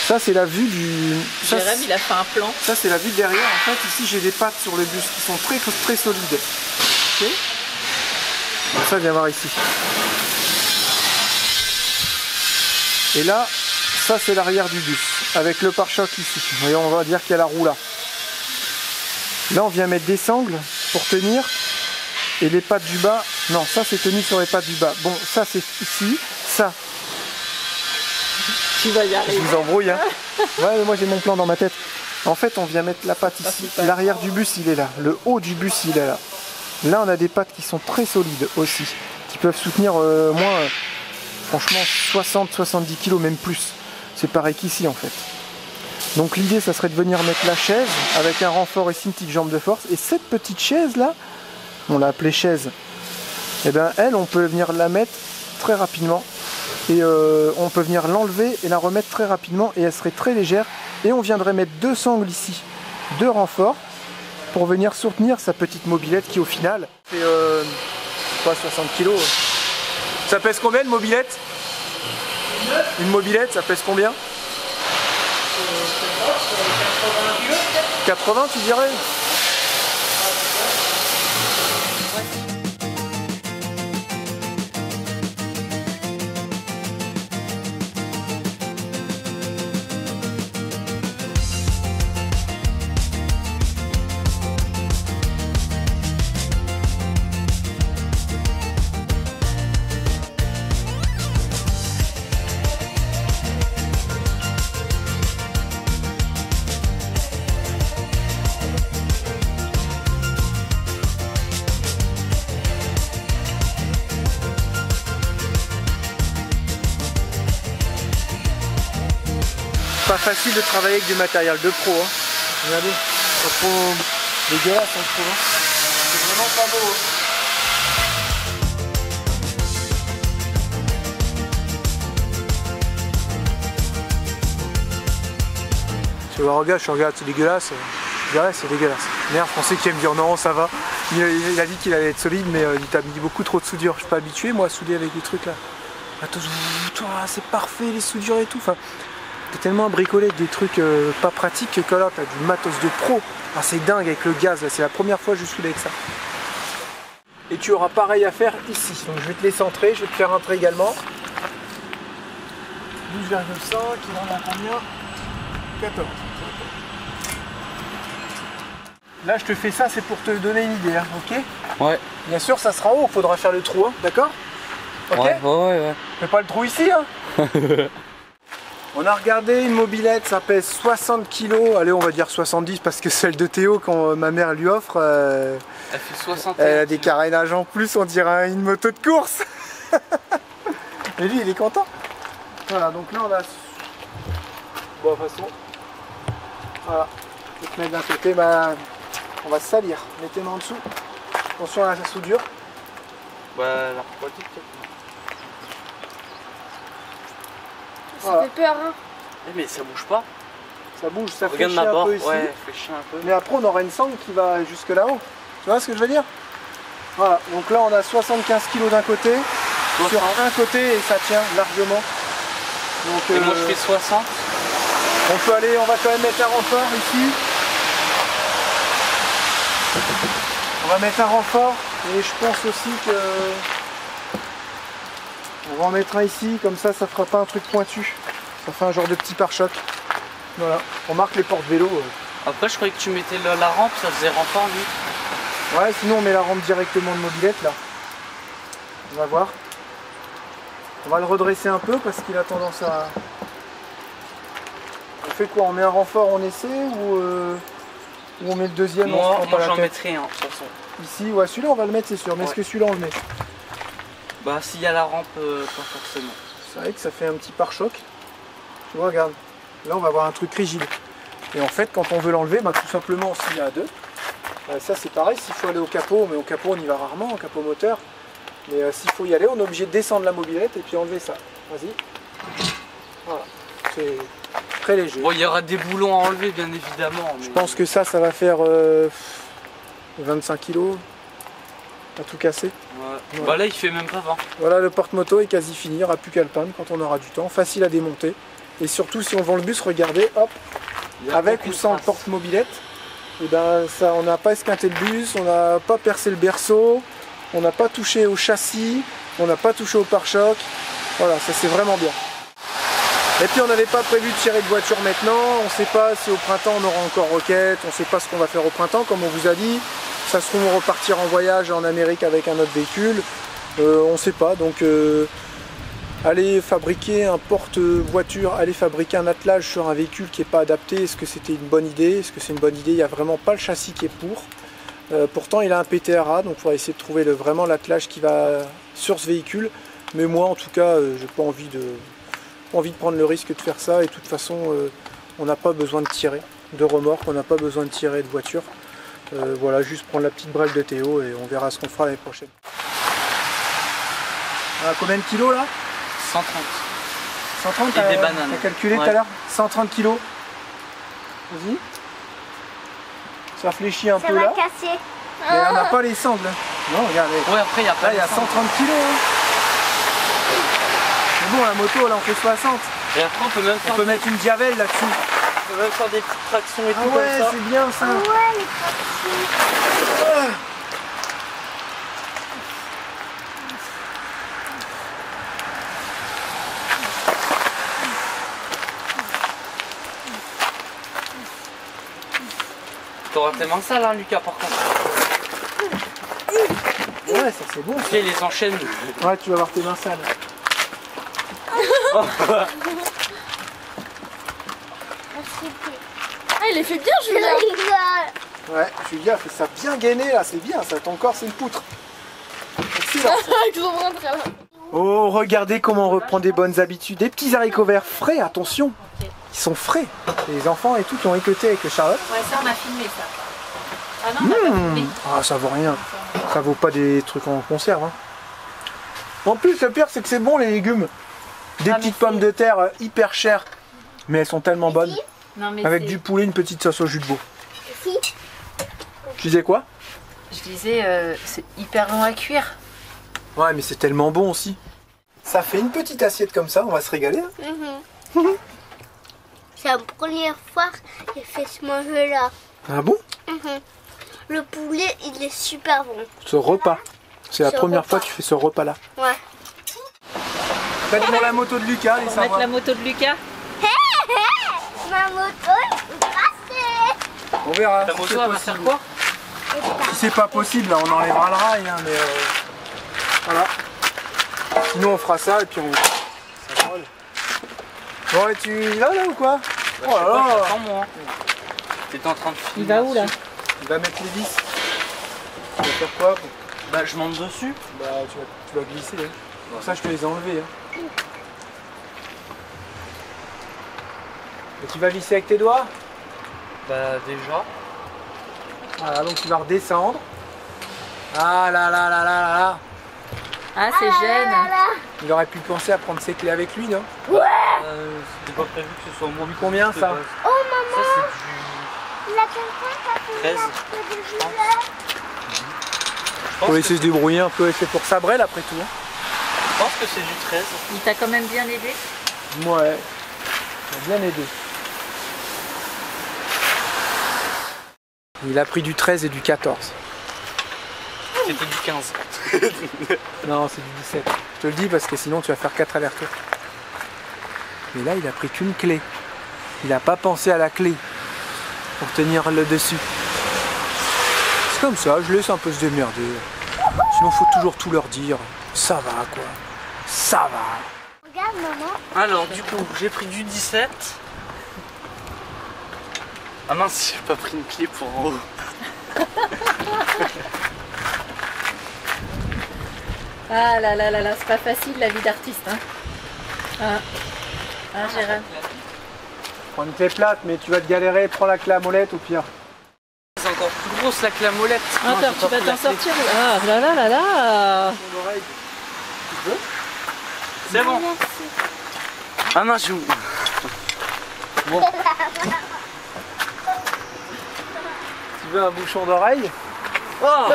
Ça, c'est la vue du... Jérém, il a fait un plan. Ça, c'est la vue de derrière. En fait, ici, j'ai des pattes sur le bus qui sont très, très solides. Ok. Donc ça, viens voir ici. Et là, ça, c'est l'arrière du bus, avec le pare-choc ici. Et on va dire qu'il y a la roue là. Là, on vient mettre des sangles pour tenir. Et les pattes du bas... Non, ça, c'est tenu sur les pattes du bas. Bon, ça, c'est ici. Ça... Tu vas y arriver. Je vous embrouille, hein. Ouais, mais moi j'ai mon plan dans ma tête. En fait, on vient mettre la patte ici. L'arrière du bus, il est là. Le haut du bus, il est là. Là, on a des pattes qui sont très solides aussi, qui peuvent soutenir moins, franchement, 60-70 kg, même plus. C'est pareil qu'ici, en fait. Donc l'idée, ça serait de venir mettre la chaise avec un renfort ici, une petite jambe de force. Et cette petite chaise-là, on l'a appelée chaise. Et bien, elle, on peut venir la mettre très rapidement. Et on peut venir l'enlever et la remettre très rapidement et elle serait très légère. Et on viendrait mettre 2 sangles ici, 2 renforts pour venir soutenir sa petite mobilette qui au final fait pas 60 kg. Ça pèse combien une mobilette? Une mobilette, ça pèse combien? 80 tu dirais? Pas facile de travailler avec du matériel de pro. Hein. Regardez, pas trop dégueulasse, on trouve. Hein. C'est vraiment pas beau. Je regarde, c'est dégueulasse. Ouais, c'est dégueulasse. Merde, français qui aime dire non, ça va. Il a dit qu'il allait être solide, mais il t'a mis beaucoup trop de soudure. Je suis pas habitué, moi, à souder avec des trucs là. Attends, c'est parfait, les soudures et tout. Enfin, t'es tellement bricolé des trucs pas pratiques que là, t'as du matos de pro. Ah, c'est dingue avec le gaz, là. C'est la première fois que je soude avec ça. Et tu auras pareil à faire ici. Donc je vais te les centrer, je vais te faire rentrer également. 12,5, il en a combien? 14. Là, je te fais ça, c'est pour te donner une idée, hein, ok? Ouais. Bien sûr, ça sera haut, il faudra faire le trou, hein, d'accord? Ok. Ouais. Fais pas le trou ici, hein. On a regardé une mobilette, ça pèse 60 kg, allez, on va dire 70 parce que celle de Théo, quand ma mère lui offre, elle fait 60. Elle a des carénages en plus, on dirait une moto de course. Et lui, il est content. Voilà, donc là, on a... Bon, de toute façon, voilà, je vais te mettre d'un côté, bah, on va se salir. Mettez-moi en dessous. Attention à la soudure. Bah, la refroidie peut-être. Ça fait peur, hein. Mais ça bouge pas. Ça bouge, ça fait Regarde chier ma un barre, peu ici. ouais, fait chier un peu. Mais après, on aura une sangle qui va jusque là-haut. Tu vois ce que je veux dire? Voilà, donc là, on a 75 kg d'un côté, sur un côté, et ça tient largement. Donc, et moi, je fais 60. On peut aller, on va quand même mettre un renfort ici. On va mettre un renfort, et je pense aussi que... On va en mettre un ici, comme ça fera pas un truc pointu. Ça fait un genre de petit pare-choc. Voilà, on marque les portes-vélos. Après, je croyais que tu mettais la rampe, ça faisait renfort, lui. Ouais, sinon on met la rampe directement de mobilette, là. On va voir. On va le redresser un peu, parce qu'il a tendance à... On fait quoi? On met un renfort en essai, ou on met le deuxième? Moi j'en mettrai un, de toute façon. Ici, ouais, celui-là on va le mettre, c'est sûr. Mais est-ce que celui-là on le met? Bah, s'il y a la rampe, pas forcément. C'est vrai que ça fait un petit pare-choc. Tu vois, regarde. Là, on va avoir un truc rigide. Et en fait, quand on veut l'enlever, bah, tout simplement, s'il y a deux, Ça c'est pareil, s'il faut aller au capot, mais au capot on y va rarement, au capot moteur. Mais s'il faut y aller, on est obligé de descendre la mobilette et puis enlever ça. Vas-y. Voilà. C'est très léger. Bon, il y aura des boulons à enlever bien évidemment. Mais... Je pense que ça va faire 25 kg à tout casser. Ouais. Bah là il fait même pas 20. Voilà, le porte-moto est quasi fini, il n'y aura plus qu'à le peindre quand on aura du temps. Facile à démonter. Et surtout si on vend le bus, regardez, hop, avec ou sans le porte-mobilette. Et ben ça, on n'a pas esquinté le bus, on n'a pas percé le berceau, on n'a pas touché au châssis, on n'a pas touché au pare-choc. Voilà, ça c'est vraiment bien. Et puis on n'avait pas prévu de tirer de voiture maintenant, on ne sait pas si au printemps on aura encore Roquette, on ne sait pas ce qu'on va faire au printemps comme on vous a dit. Ça se trouve on repartir en voyage en Amérique avec un autre véhicule, on ne sait pas. Donc aller fabriquer un porte-voiture, aller fabriquer un attelage sur un véhicule qui n'est pas adapté, est-ce que c'était une bonne idée? Est-ce que c'est une bonne idée? Il n'y a vraiment pas le châssis qui est pour. Pourtant il a un PTRA, donc il faudra essayer de trouver vraiment l'attelage qui va sur ce véhicule. Mais moi en tout cas, j'ai pas envie de prendre le risque de faire ça. Et de toute façon, on n'a pas besoin de tirer de remorque, on n'a pas besoin de tirer de voiture. Voilà, juste prendre la petite brelle de Théo et on verra ce qu'on fera l'année prochaine. Combien de kilos là? 130. 130, et des bananes. T'as calculé tout à l'heure? 130 kilos. Vas-y. Ça fléchit un peu là. Ça va casser. Mais on n'a pas les sangles. Non, regarde. Ouais, après il y a pas. Là, il y a 130 kilos. Hein. Mais bon, la moto, là, on fait 60. Et après, on peut même faire, mettre une diavelle là-dessus. on peut même faire des petites tractions et tout Ah ouais, comme ça. c'est bien ça. Ah ouais, les tractions. T'auras tes mains sales, hein, Lucas, par contre. Ouais, ça c'est bon. Ok, les enchaîne. Ouais, tu vas avoir tes mains sales. Ah, il les fait bien, Je Julien. rigole. Ouais, Julia fait ça bien gainé là, c'est bien ça. Ton corps, c'est une poutre. Excellent. Avec son bras très là. Oh, regardez comment on reprend des bonnes habitudes. Des petits haricots verts frais, attention. Ok. Ils sont frais. Les enfants et tout qui ont écouté avec le Charlotte. Ouais, ça on a filmé ça. Ah non, on n'a pas filmé. Ah, ça vaut rien. Ça vaut pas des trucs en conserve. Hein. En plus, le pire, c'est que c'est bon les légumes. Des Ah, petites mais pommes de terre hyper chères. Mais elles sont tellement bonnes. Non, mais Avec c'est- du poulet, une petite sauce au jus de veau. Si. Tu disais quoi? Je disais, c'est hyper long à cuire. Ouais, mais c'est tellement bon aussi. Ça fait une petite assiette comme ça, on va se régaler. Hein. C'est la première fois qu'il fait ce manger-là. Ah bon? Le poulet, il est super bon. Ce repas. C'est la Ce première repas. fois que tu fais ce repas-là. Ouais. Faites-moi la moto de Lucas, les Pour mettre la moto de Lucas. Ma moto est cassée. On verra. Ta si moto, c'est elle va faire possible. quoi? Si c'est pas possible, là, on enlèvera le rail, hein, mais voilà. Sinon, on fera ça et puis on. Ça roule. Bon, et tu y vas là ou quoi? Bah, Oh là là. j'attends, moi. T'étais en train de Il filmer. va où là? Il va mettre les vis. Tu vas faire quoi? Bah, je monte dessus. Bah, tu vas glisser. Hein. Pour ça, je te les ai enlevés. Hein. Et tu vas visser avec tes doigts? Bah, déjà. Voilà, donc tu vas redescendre. Ah là là là là là là. Ah, c'est gêne. Il aurait pu penser à prendre ses clés avec lui, non? C'était pas prévu que ce soit au moins. Combien ça? Oh Ça, maman, c'est il a quelqu'un qui a fait 13, je pense. Je pense Faut que essayer de se débrouiller un peu, c'est pour Sabrel après tout. Hein. Je pense que c'est du 13. Il t'a quand même bien aidé. Ouais, ça a bien aidé. Il a pris du 13 et du 14. C'était du 15. Non, c'est du 17. Je te le dis parce que sinon tu vas faire 4 allers-retours. Mais là, il a pris qu'une clé. Il n'a pas pensé à la clé pour tenir le dessus. C'est comme ça, je laisse un peu se démerder. Sinon, faut toujours tout leur dire. Ça va, quoi. Ça va. Regarde maman. Alors, du coup, j'ai pris du 17. Ah mince, j'ai pas pris une clé pour en haut. Ah là là là là, c'est pas facile la vie d'artiste. Hein. Gérard. Prends une clé plate, mais tu vas te galérer. Prends la clé à molette au pire. C'est en encore plus grosse là que la molette. Attends, tu vas t'en sortir. Ah là là là là. C'est bon. Ah non, je... Bon. Tu veux un bouchon d'oreille? Oh.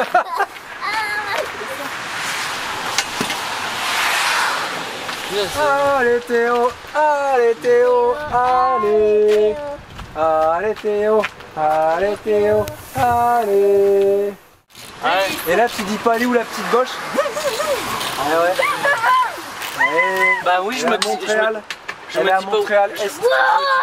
Allez Théo, allez Théo, allez. Allez Théo, allez Théo, allez. Ouais. Et là tu dis pas aller où la petite gauche? Ah ouais. Et Bah oui, je me dis... Montréal. Je Elle me est à dis pas Montréal où... Est. Je me dis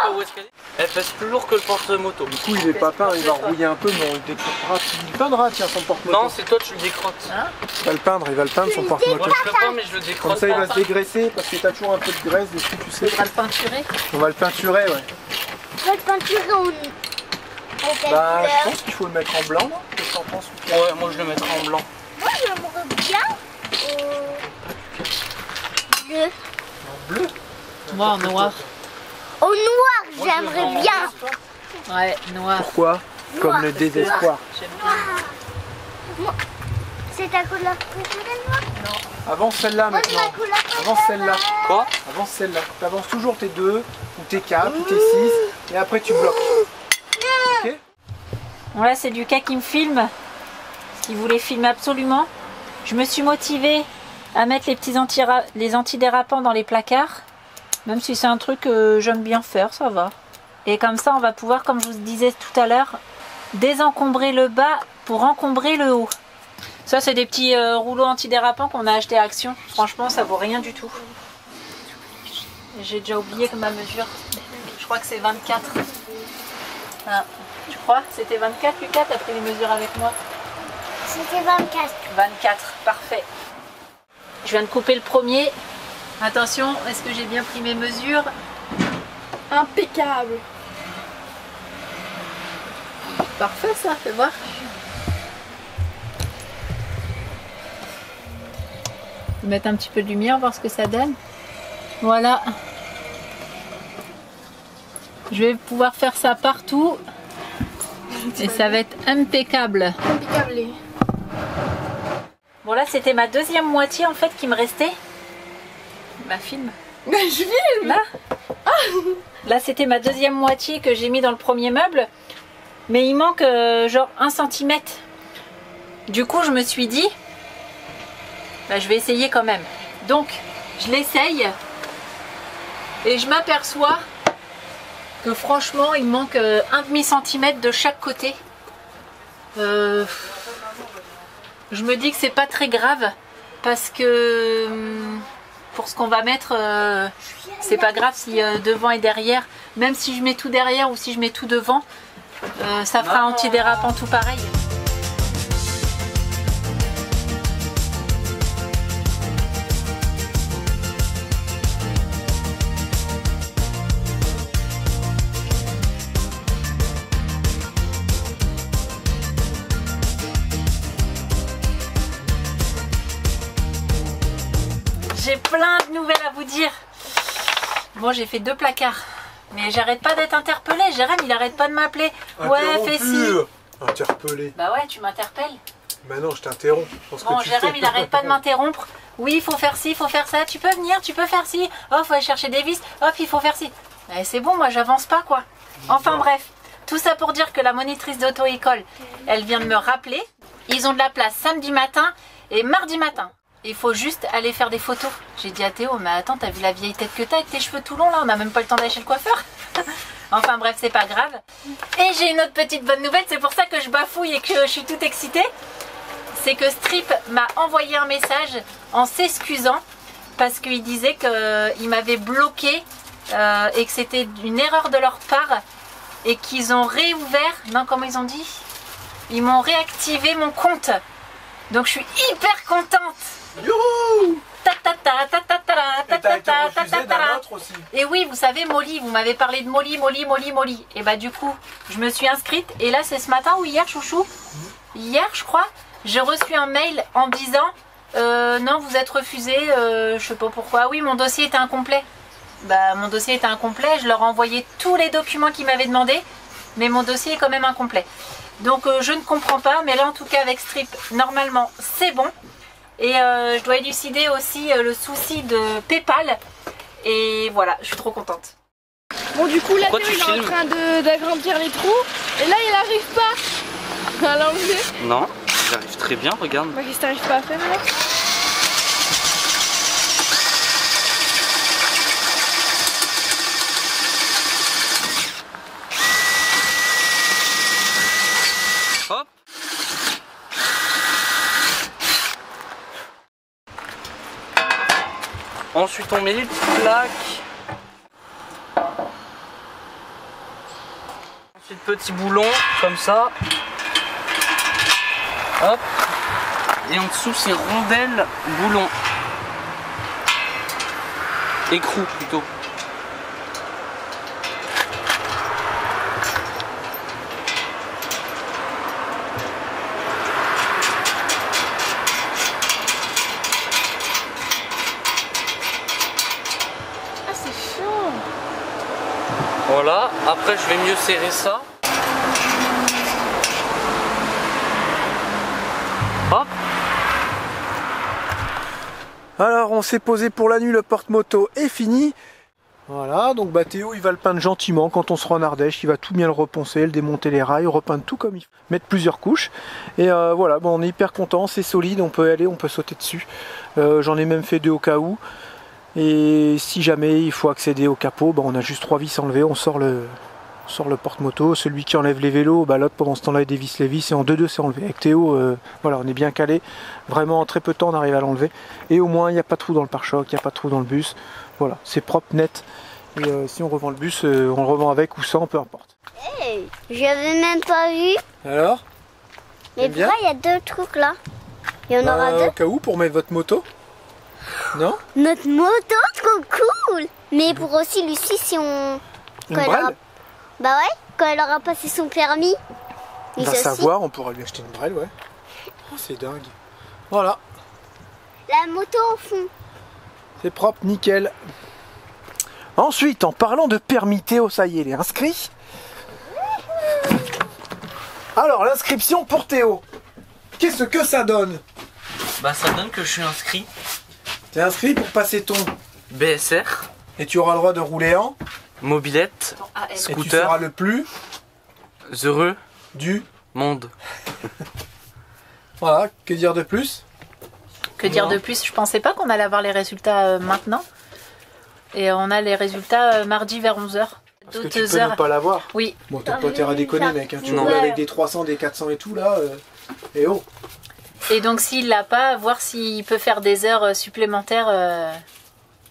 pas où est-ce qu'elle est. Elle pèse plus lourd que le porte-moto. Du coup il est pas peint, il va rouiller un peu mais on le décrottera. Tu le peindras tiens son porte-moto. Non, c'est toi, tu le décrottes. Il va le peindre son porte-moto. Moi je peux pas, mais je le décrotte. Comme ça il va se dégraisser parce que t'as toujours un peu de graisse dessus tu sais. On va le peinturer. On va le peinturer ouais. Je vais te peinturer en quelle Bah couleur? je pense qu'il faut le mettre en blanc, non? Qu'est-ce que t'en penses? Ouais, moi je le mettrai en blanc. Moi, j'aimerais bien bleu. En bleu? Moi en noir. Au noir, j'aimerais bien. Ouais, noir. Pourquoi? Comme le désespoir. J'aime bien. C'est ta couleur préférée, noir? Avance celle-là Moi, c'est ma maintenant. couleur préférée. Avance celle-là. Quoi? Avance celle-là. Tu avances toujours tes 2, ou tes 4, ou tes 6, et après tu bloques. Ok? Bon là c'est Lucas qui me filme. Parce qu'il voulait filmer absolument. Je me suis motivée à mettre les petits antidérapants dans les placards. Même si c'est un truc que j'aime bien faire, ça va. Et comme ça on va pouvoir, comme je vous disais tout à l'heure, désencombrer le bas pour encombrer le haut. Ça c'est des petits rouleaux antidérapants qu'on a acheté à Action. Franchement ça vaut rien du tout. J'ai déjà oublié que ma mesure, je crois que c'est 24. Ah, tu crois? C'était 24 Lucas? T'as pris les mesures avec moi? C'était 24. 24, parfait. Je viens de couper le premier. Attention, est-ce que j'ai bien pris mes mesures? Impeccable. Parfait ça, fais voir. Je vais mettre un petit peu de lumière, voir ce que ça donne. Voilà. Je vais pouvoir faire ça partout. Et ça va être impeccable. Impeccable. Bon là c'était ma deuxième moitié en fait qui me restait. Ma film. Je filme. Là, là c'était ma deuxième moitié que j'ai mis dans le premier meuble. Mais il manque genre 1 cm. Du coup je me suis dit, bah, je vais essayer quand même. Donc je l'essaye. Et je m'aperçois que franchement il manque 1,5 cm de chaque côté. Je me dis que c'est pas très grave. Parce que pour ce qu'on va mettre, c'est pas grave si devant et derrière, même si je mets tout derrière ou si je mets tout devant, ça fera antidérapant tout pareil. J'ai plein de nouvelles à vous dire. Bon, j'ai fait 2 placards. Mais j'arrête pas d'être interpellée. Jérém, il arrête pas de m'appeler. Ouais, fais ci. Interpellé. Bah ouais, tu m'interpelles. Bah non, je t'interromps. Bon, Jérém, il arrête pas de m'interrompre. Oui, il faut faire ci, il faut faire ça. Tu peux venir, tu peux faire ci. Oh, faut aller chercher des vis. Hop, il faut faire ci. Eh, c'est bon, moi, j'avance pas, quoi. Enfin, bref. Tout ça pour dire que la monitrice d'auto-école, elle vient de me rappeler. Ils ont de la place samedi matin et mardi matin. Il faut juste aller faire des photos. J'ai dit à Théo, mais attends, t'as vu la vieille tête que t'as avec tes cheveux tout longs là? On n'a même pas le temps d'aller chez le coiffeur. Enfin bref, c'est pas grave. Et j'ai une autre petite bonne nouvelle, c'est pour ça que je bafouille et que je suis toute excitée. C'est que Strip m'a envoyé un message en s'excusant parce qu'il disait qu'il m'avait bloqué et que c'était une erreur de leur part et qu'ils ont réouvert, non comment ils ont dit? Ils m'ont réactivé mon compte. Donc je suis hyper contente. Youhou! Et oui, vous savez, Molly, vous m'avez parlé de Molly. Et bah du coup, je me suis inscrite. Et là, c'est ce matin ou hier, chouchou? Hier, je crois, j'ai reçu un mail en me disant non, vous êtes refusé, je sais pas pourquoi. Oui, mon dossier était incomplet. Bah, mon dossier était incomplet. Je leur ai envoyé tous les documents qu'ils m'avaient demandé. mais mon dossier est quand même incomplet. Donc je ne comprends pas, mais là en tout cas avec Strip, normalement c'est bon. Et je dois élucider aussi le souci de PayPal. Et voilà, je suis trop contente. Bon, du coup, là, Pourquoi Théo, tu il est en filmes train d'agrandir les trous. Et là, il arrive pas à l'enlever. Non, j'arrive très bien, regarde. Bah, qu'est-ce que t'arrives pas à faire là? Hop. Ensuite, on met les plaques. Ensuite, petit boulon, comme ça. Hop. Et en dessous, c'est rondelle, boulon. Écrou, plutôt. Ah, c'est chaud. Voilà, après je vais mieux serrer ça. Hop. Alors on s'est posé pour la nuit, le porte-moto est fini. Voilà, donc bah Théo il va le peindre gentiment quand on sera en Ardèche, il va tout bien le reponcer, le démonter les rails, repeindre tout comme il faut, mettre plusieurs couches. Et voilà, bon, on est hyper content, c'est solide, on peut y aller, on peut sauter dessus. J'en ai même fait 2 au cas où. Et si jamais il faut accéder au capot, bah, on a juste 3 vis enlevées, on sort le porte-moto. Celui qui enlève les vélos, bah, l'autre pendant ce temps-là il dévisse les vis et en 2-2 c'est enlevé. Avec Théo, voilà, on est bien calé, vraiment en très peu de temps on arrive à l'enlever. Et au moins il n'y a pas de trou dans le pare-choc, il n'y a pas de trou dans le bus. Voilà, c'est propre, net. Et si on revend le bus, on le revend avec ou sans, peu importe. Hey, j'avais même pas vu. Alors? Mais pourquoi il y a 2 trucs là? Il y en aura 2. Au cas où, pour mettre votre moto? Non? Notre moto, trop cool. Mais pour aussi Lucie, si on... Une quand elle brelle? aura... Bah ouais, quand elle aura passé son permis. On va savoir, on pourra lui acheter une brelle, ouais. Oh, c'est dingue. Voilà, La moto au fond. c'est propre, nickel. Ensuite, en parlant de permis, Théo, ça y est, il est inscrit. Alors, l'inscription pour Théo. Qu'est-ce que ça donne? Bah ça donne que je suis inscrit. T'es inscrit pour passer ton... BSR, Et tu auras le droit de rouler en... mobilette, Et tu scooter, seras le plus... heureux, du... monde. Voilà, que dire de plus? Que dire de plus? Je pensais pas qu'on allait avoir les résultats maintenant. Et on a les résultats mardi vers 11h. Parce que tu peux ne pas l'avoir. Oui. Bon, t'as pas intérêt à déconner, mec. Hein. Tu Non. roules avec des 300, des 400 et tout, là. Et oh. Et donc s'il l'a pas, voir s'il peut faire des heures supplémentaires.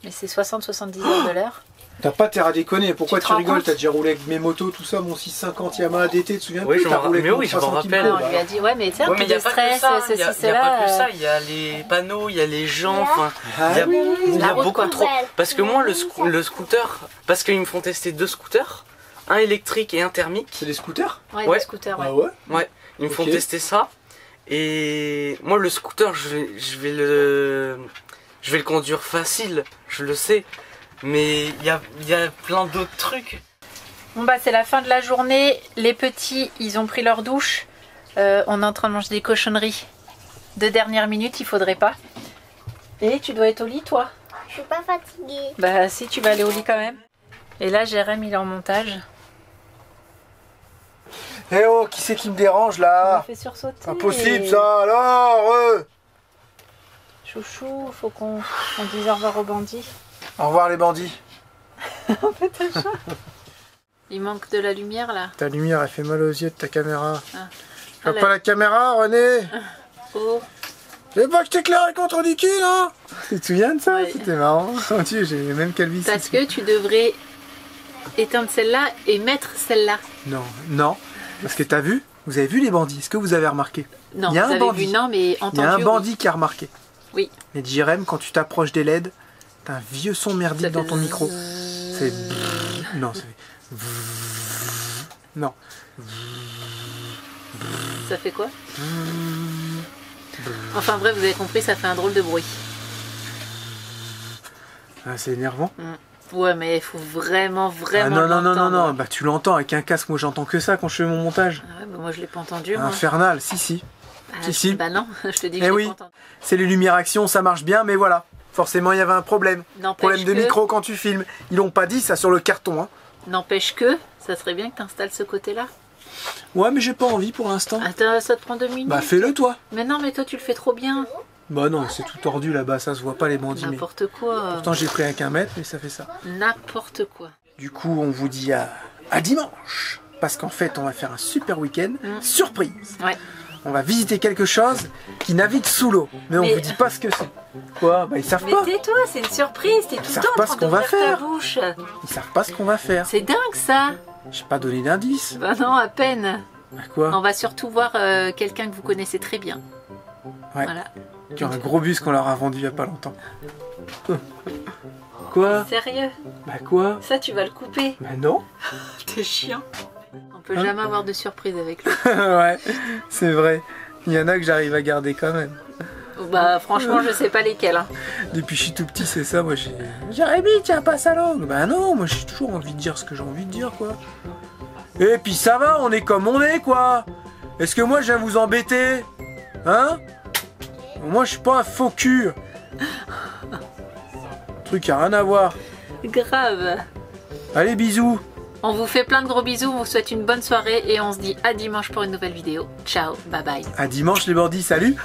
Mais c'est 60-70 heures de l'heure. T'as pas intérêt à déconner. Pourquoi Tu te tu rends rigoles? compte? T'as déjà roulé avec mes motos, tout ça, mon 650 Yamaha DT, tu te souviens Oui, plus? je T'as m'en roulé mais avec oui, mon je m'en 300 rappelle. kilos, On lui a dit, ouais, mais tiens, Ouais, mais il n'y a de pas stress, que ça, il ceci, y a cela. pas que ça, il y a les panneaux, il y a les gens, enfin, Ah il y a, oui, il y a la route, beaucoup quoi. trop. Parce que moi, le scooter, parce qu'ils me font tester 2 scooters, un électrique et un thermique. C'est des scooters? Ouais, Ouais. des scooters, ouais. Ah ouais? Ouais, ils me font Ok. tester ça. Et moi, le scooter, je vais le conduire facile, je le sais. Mais il y a plein d'autres trucs. Bon bah c'est la fin de la journée, les petits ils ont pris leur douche, on est en train de manger des cochonneries de dernière minute, il faudrait pas. Et tu dois être au lit toi? Je suis pas fatiguée. Bah si, tu vas aller au lit quand même. Et là Jérém il est en montage. Eh oh, qui c'est qui me dérange On m'a là? fait sursauter. Impossible ça, alors Chouchou, faut qu'on dise au revoir aux bandits. Au revoir les bandits. Il manque de la lumière là. Ta lumière, elle fait mal aux yeux de ta caméra. Ah. Tu vois Ah, pas la caméra, René? Oh. Je veux pas que je t'éclaire contre du cul, là? Tu te souviens de ça? Ouais. C'était marrant. Oh Dieu, j'ai même calvitie. Parce que tu devrais éteindre celle-là et mettre celle-là. Non, non. Parce que t'as vu? Vous avez vu les bandits? Est-ce que vous avez remarqué? Non, Il y a vous un avez bandit. vu, non, mais Il entendu. y a un oui. bandit qui a remarqué. Oui. Et Jérém, quand tu t'approches des LED, t'as un vieux son merdique Ça dans fait ton micro. zzzz. C'est... Non, c'est... Non. Ça fait quoi? Enfin bref, vous avez compris, ça fait un drôle de bruit. Ah, c'est énervant. Ouais, mais il faut vraiment Ah non, non, non, non, l'entendre. non, bah tu l'entends avec un casque, moi j'entends que ça quand je fais mon montage. Ah ouais, bah moi je l'ai pas entendu. Moi. Infernal, si. Ah, si. Bah non, je te dis que Eh je l'ai oui. pas entendu. C'est les lumières action, ça marche bien, mais voilà. Forcément, il y avait un problème. N'empêche Problème de que- micro quand tu filmes. Ils l'ont pas dit ça sur le carton, hein. N'empêche que, ça serait bien que tu installes ce côté-là. Ouais, mais j'ai pas envie pour l'instant. Attends, ça te prend 2 minutes. Bah fais-le toi. Mais non, mais toi tu le fais trop bien. Bah non, c'est tout tordu là-bas, ça se voit pas les bandits. Mais... N'importe quoi. Pourtant j'ai pris avec 1 mètre, mais ça fait ça. N'importe quoi. Du coup, on vous dit à dimanche. Parce qu'en fait, on va faire un super week-end. Surprise. Ouais. On va visiter quelque chose qui navigue sous l'eau. Mais on Mais- vous dit pas ce que c'est. Quoi? Bah ils savent Mais pas. tais-toi, c'est une surprise. T'es tout le savent temps pas en ce train qu'on va d'ouvrir ta faire. bouche. Ils savent pas ce qu'on va faire. C'est dingue ça. J'ai pas donné d'indice. Bah non, à peine. Bah quoi? On va surtout voir quelqu'un que vous connaissez très bien. Ouais. Voilà. Qui a un gros bus qu'on leur a vendu il y a pas longtemps. Quoi? Sérieux? Bah quoi? Ça, tu vas le couper. Bah non. T'es chiant. On peut Hein? jamais avoir de surprise avec lui. Ouais, c'est vrai. Il y en a que j'arrive à garder quand même. Bah franchement, je sais pas lesquels. Hein. Depuis que je suis tout petit, c'est ça, moi j'ai... Jérémy, tiens pas sa langue. Bah non, moi j'ai toujours envie de dire ce que j'ai envie de dire, quoi. Et puis ça va, on est comme on est, quoi. Est-ce que moi je viens vous embêter? Hein? Moi je suis pas un faux cul. Truc a rien à voir. Grave. Allez, bisous. On vous fait plein de gros bisous, on vous souhaite une bonne soirée et on se dit à dimanche pour une nouvelle vidéo. Ciao, bye bye. À dimanche les bandits, salut.